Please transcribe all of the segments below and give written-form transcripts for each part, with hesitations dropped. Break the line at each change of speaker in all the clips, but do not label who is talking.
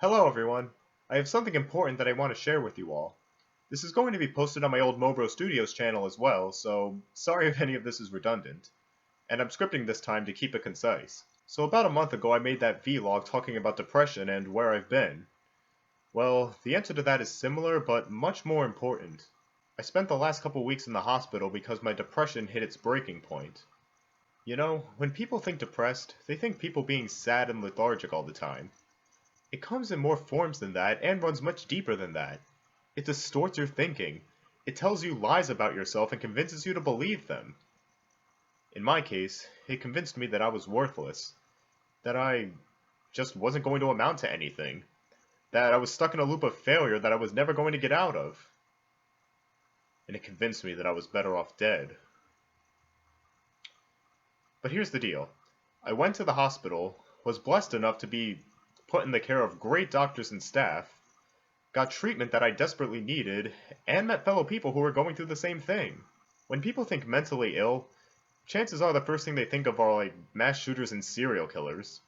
Hello everyone! I have something important that I want to share with you all. This is going to be posted on my old MoBro Studios channel as well, so sorry if any of this is redundant. And I'm scripting this time to keep it concise. So about a month ago I made that vlog talking about depression and where I've been. Well, the answer to that is similar, but much more important. I spent the last couple weeks in the hospital because my depression hit its breaking point. You know, when people think depressed, they think people being sad and lethargic all the time. It comes in more forms than that and runs much deeper than that. It distorts your thinking. It tells you lies about yourself and convinces you to believe them. In my case, it convinced me that I was worthless. That I just wasn't going to amount to anything. That I was stuck in a loop of failure that I was never going to get out of. And it convinced me that I was better off dead. But here's the deal. I went to the hospital, was blessed enough to be put in the care of great doctors and staff, got treatment that I desperately needed, and met fellow people who were going through the same thing. When people think mentally ill, chances are the first thing they think of are like mass shooters and serial killers.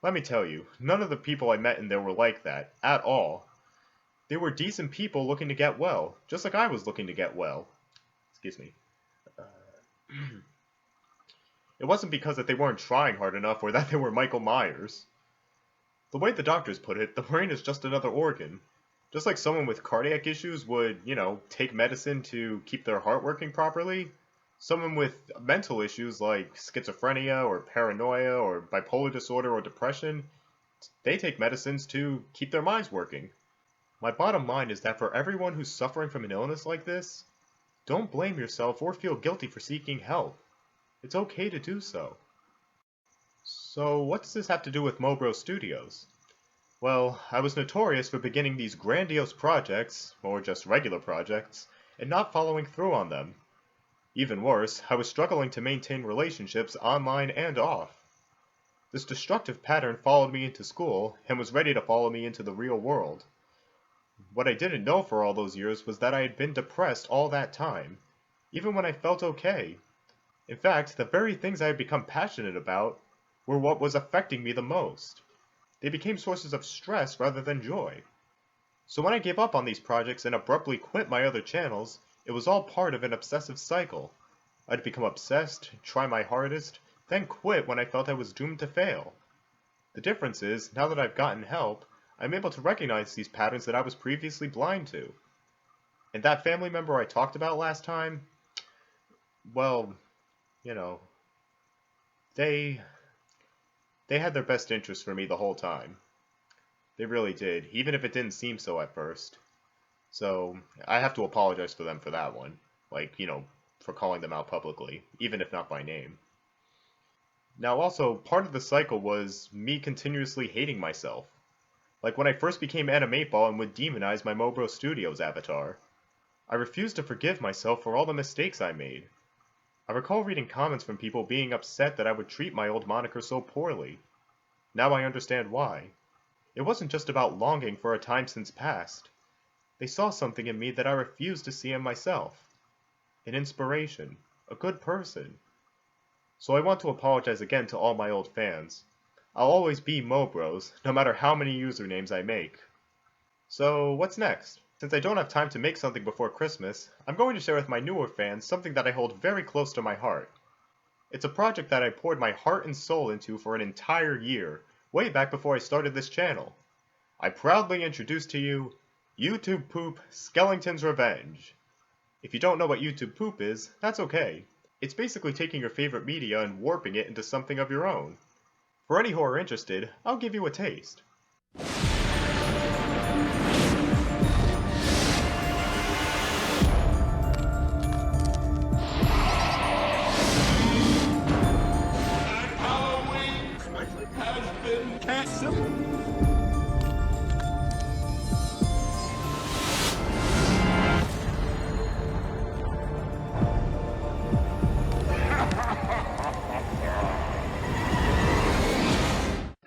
Let me tell you, none of the people I met in there were like that, at all. They were decent people looking to get well, just like I was looking to get well. Excuse me. It wasn't because that they weren't trying hard enough or that they were Michael Myers. The way the doctors put it, the brain is just another organ. Just like someone with cardiac issues would, take medicine to keep their heart working properly, someone with mental issues like schizophrenia or paranoia or bipolar disorder or depression, they take medicines to keep their minds working. My bottom line is that for everyone who's suffering from an illness like this, don't blame yourself or feel guilty for seeking help. It's okay to do so. So what does this have to do with MoBro Studios? Well, I was notorious for beginning these grandiose projects, or just regular projects, and not following through on them. Even worse, I was struggling to maintain relationships online and off. This destructive pattern followed me into school, and was ready to follow me into the real world. What I didn't know for all those years was that I had been depressed all that time, even when I felt okay. In fact, the very things I had become passionate about were what was affecting me the most. They became sources of stress rather than joy. So when I gave up on these projects and abruptly quit my other channels, it was all part of an obsessive cycle. I'd become obsessed, try my hardest, then quit when I felt I was doomed to fail. The difference is, now that I've gotten help, I'm able to recognize these patterns that I was previously blind to. And that family member I talked about last time, well, they had their best interest for me the whole time. They really did, even if it didn't seem so at first. So, I have to apologize for them for that one. For calling them out publicly, even if not by name. Now also, part of the cycle was me continuously hating myself. Like when I first became Animateball and would demonize my MoBro Studios avatar. I refused to forgive myself for all the mistakes I made. I recall reading comments from people being upset that I would treat my old moniker so poorly. Now I understand why. It wasn't just about longing for a time since past. They saw something in me that I refused to see in myself. An inspiration. A good person. So I want to apologize again to all my old fans. I'll always be MoBros, no matter how many usernames I make. So what's next? Since I don't have time to make something before Christmas, I'm going to share with my newer fans something that I hold very close to my heart. It's a project that I poured my heart and soul into for an entire year, way back before I started this channel. I proudly introduce to you, YouTube Poop Skellington's Revenge. If you don't know what YouTube Poop is, that's okay. It's basically taking your favorite media and warping it into something of your own. For any who are interested, I'll give you a taste.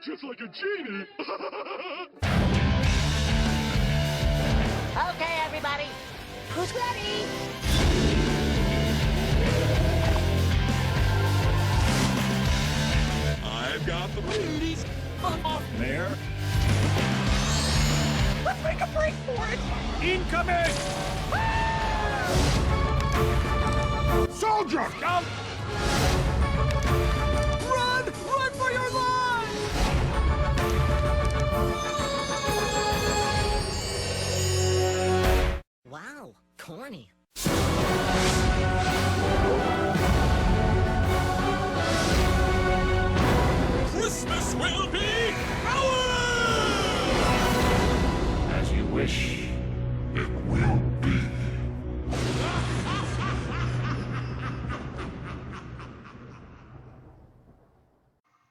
Just like a genie!
Okay, everybody. Who's ready?
I've got the booties. There. Incoming! Soldier! Jump! Run! Run for your lives!
Wow, corny.
Christmas will be ours! As you wish, it will be.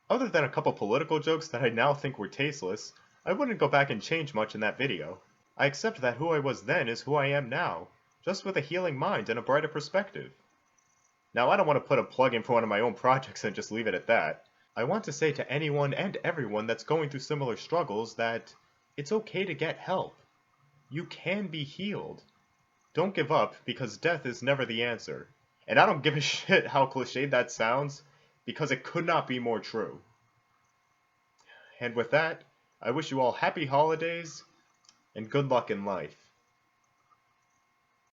Other than a couple political jokes that I now think were tasteless, I wouldn't go back and change much in that video. I accept that who I was then is who I am now, just with a healing mind and a brighter perspective. Now, I don't want to put a plug in for one of my own projects and just leave it at that. I want to say to anyone and everyone that's going through similar struggles that it's okay to get help. You can be healed. Don't give up, because death is never the answer. And I don't give a shit how cliched that sounds, because it could not be more true. And with that, I wish you all happy holidays and good luck in life.